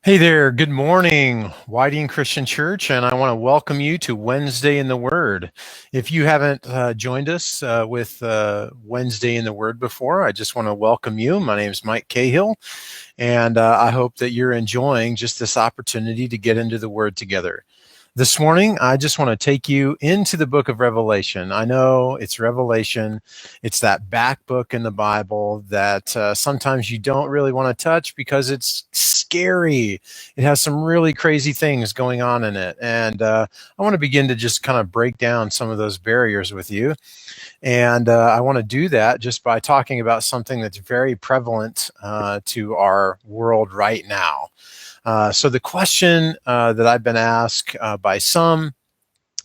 Hey there, good morning, Whiting Christian Church, and I want to welcome you to Wednesday in the Word. If you haven't joined us with Wednesday in the Word before, I just want to welcome you. My name is Mike Cahill, and I hope that you're enjoying just this opportunity to get into the Word together. This morning, I just want to take you into the book of Revelation. I know it's Revelation. It's that back book in the Bible that sometimes you don't really want to touch because it's scary. It has some really crazy things going on in it. And I want to begin to just kind of break down some of those barriers with you. And I want to do that just by talking about something that's very prevalent to our world right now. So the question that I've been asked by some,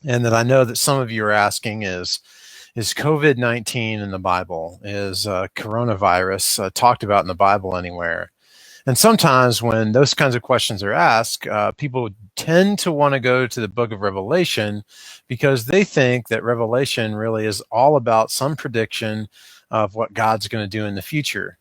and that I know that some of you are asking is COVID-19 in the Bible? Is coronavirus talked about in the Bible anywhere? And sometimes when those kinds of questions are asked, people tend to want to go to the book of Revelation because they think that Revelation really is all about some prediction of what God's going to do in the future.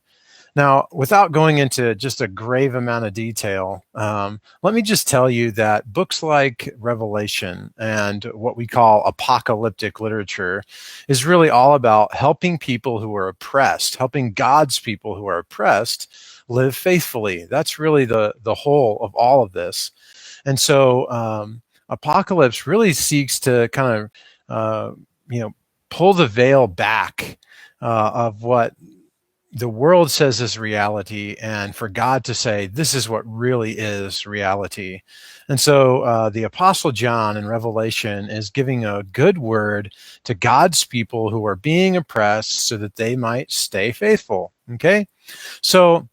Now, without going into just a grave amount of detail, let me just tell you that books like Revelation and what we call apocalyptic literature is really all about helping people who are oppressed, helping God's people who are oppressed live faithfully. That's really the whole of all of this. And so Apocalypse really seeks to kind of, pull the veil back of what the world says is reality, and for God to say, this is what really is reality. And so the Apostle John in Revelation is giving a good word to God's people who are being oppressed so that they might stay faithful. Okay? So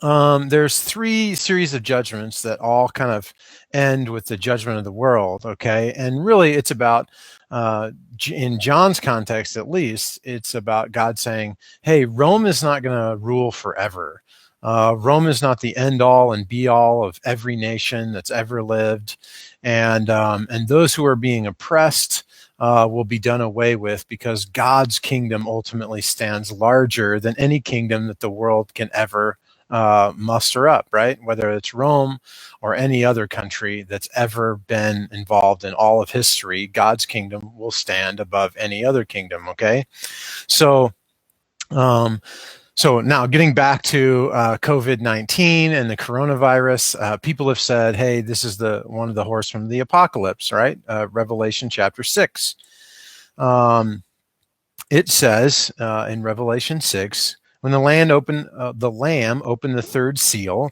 there's three series of judgments that all kind of end with the judgment of the world, okay? And really it's about, in John's context at least, it's about God saying, hey, Rome is not going to rule forever. Rome is not the end all and be all of every nation that's ever lived. And those who are being oppressed will be done away with because God's kingdom ultimately stands larger than any kingdom that the world can ever muster up, right? Whether it's Rome or any other country that's ever been involved in all of history, God's kingdom will stand above any other kingdom, okay? So, so now getting back to COVID-19 and the coronavirus, people have said, hey, this is the one of the horsemen of the apocalypse, right? Revelation chapter 6. It says in Revelation 6, when the Lamb opened the third seal,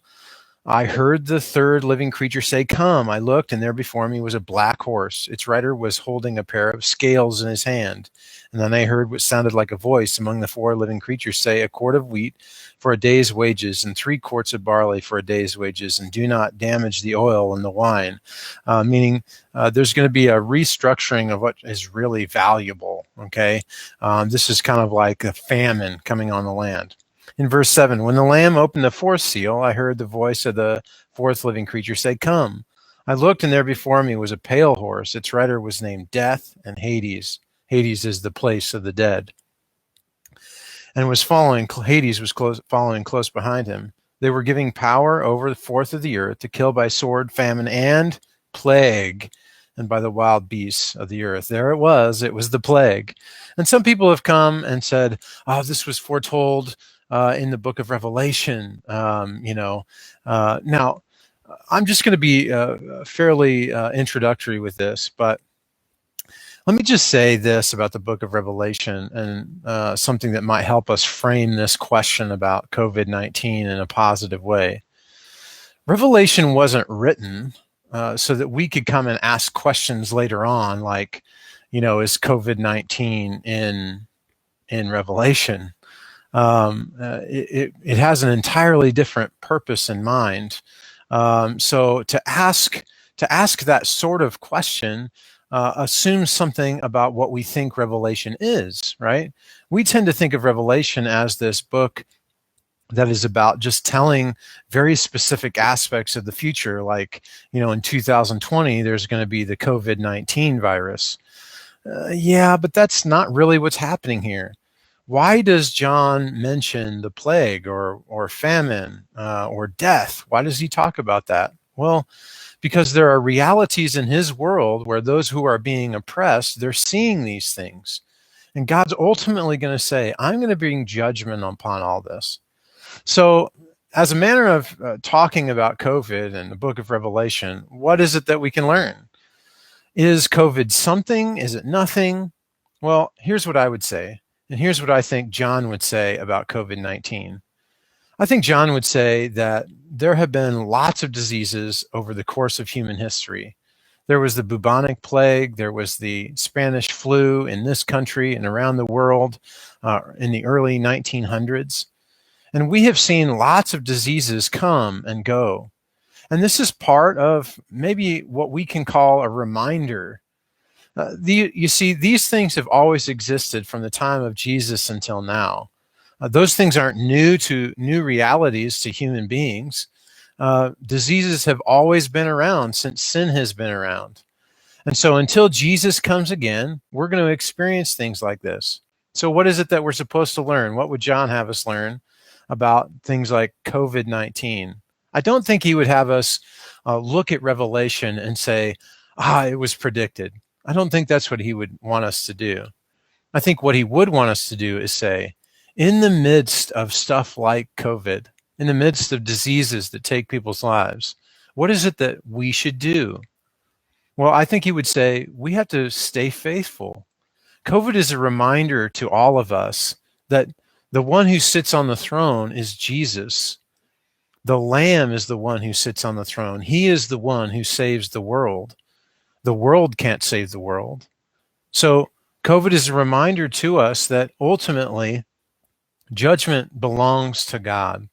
I heard the third living creature say, come. I looked, and there before me was a black horse. Its rider was holding a pair of scales in his hand. And then I heard what sounded like a voice among the four living creatures say, a quart of wheat for a day's wages, and 3 quarts of barley for a day's wages, and do not damage the oil and the wine. Meaning there's going to be a restructuring of what is really valuable, okay? This is kind of like a famine coming on the land. In verse 7, when the Lamb opened the fourth seal, I heard the voice of the fourth living creature say, come. I looked, and there before me was a pale horse. Its rider was named Death and Hades. Hades is the place of the dead. And Hades was following close behind him. They were giving power over the fourth of the earth to kill by sword, famine, and plague, and by the wild beasts of the earth. There it was the plague. And some people have come and said, oh, this was foretold in the book of Revelation. Now, I'm just going to be fairly introductory with this, but let me just say this about the book of Revelation and something that might help us frame this question about COVID-19 in a positive way. Revelation wasn't written so that we could come and ask questions later on, like, is COVID-19 in Revelation? It has an entirely different purpose in mind. So to ask that sort of question assumes something about what we think Revelation is, right? We tend to think of Revelation as this book that is about just telling very specific aspects of the future, like, in 2020, there's going to be the COVID-19 virus. Yeah, but that's not really what's happening here. Why does John mention the plague or famine or death? Why does he talk about that? Well, because there are realities in his world where those who are being oppressed, they're seeing these things. And God's ultimately going to say, I'm going to bring judgment upon all this. So, as a manner of talking about COVID and the book of Revelation, what is it that we can learn? Is COVID something? Is it nothing? Well, here's what I would say. And here's what I think John would say about COVID-19. I think John would say that there have been lots of diseases over the course of human history. There was the bubonic plague, there was the Spanish flu in this country and around the world in the early 1900s. And we have seen lots of diseases come and go. And this is part of maybe what we can call a reminder. You see, these things have always existed from the time of Jesus until now. Those things aren't new realities to human beings. Diseases have always been around since sin has been around. And so until Jesus comes again, we're going to experience things like this. So what is it that we're supposed to learn? What would John have us learn about things like COVID-19? I don't think he would have us look at Revelation and say, it was predicted. I don't think that's what he would want us to do. I think what he would want us to do is say, in the midst of stuff like COVID, in the midst of diseases that take people's lives, what is it that we should do? Well, I think he would say, we have to stay faithful. COVID is a reminder to all of us that the one who sits on the throne is Jesus. The Lamb is the one who sits on the throne. He is the one who saves the world. The world can't save the world. So COVID is a reminder to us that ultimately judgment belongs to God,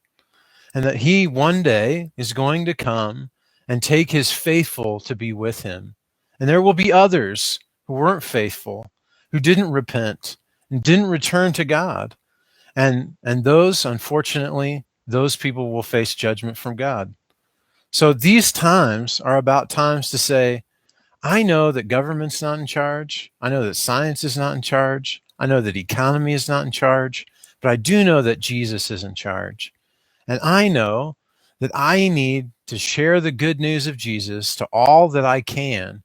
and that he one day is going to come and take his faithful to be with him. And there will be others who weren't faithful, who didn't repent and didn't return to God. And those, unfortunately, those people will face judgment from God. So these times are about times to say, I know that government's not in charge. I know that science is not in charge. I know that economy is not in charge. But I do know that Jesus is in charge. And I know that I need to share the good news of Jesus to all that I can,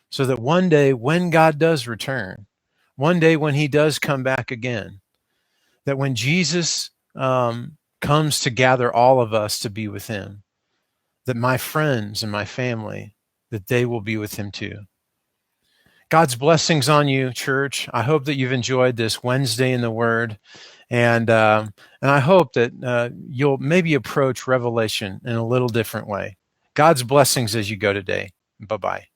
so that one day when God does return, one day when he does come back again, that when Jesus comes to gather all of us to be with him, that my friends and my family, that they will be with him too. God's blessings on you, church. I hope that you've enjoyed this Wednesday in the Word. And I hope that you'll maybe approach Revelation in a little different way. God's blessings as you go today. Bye-bye.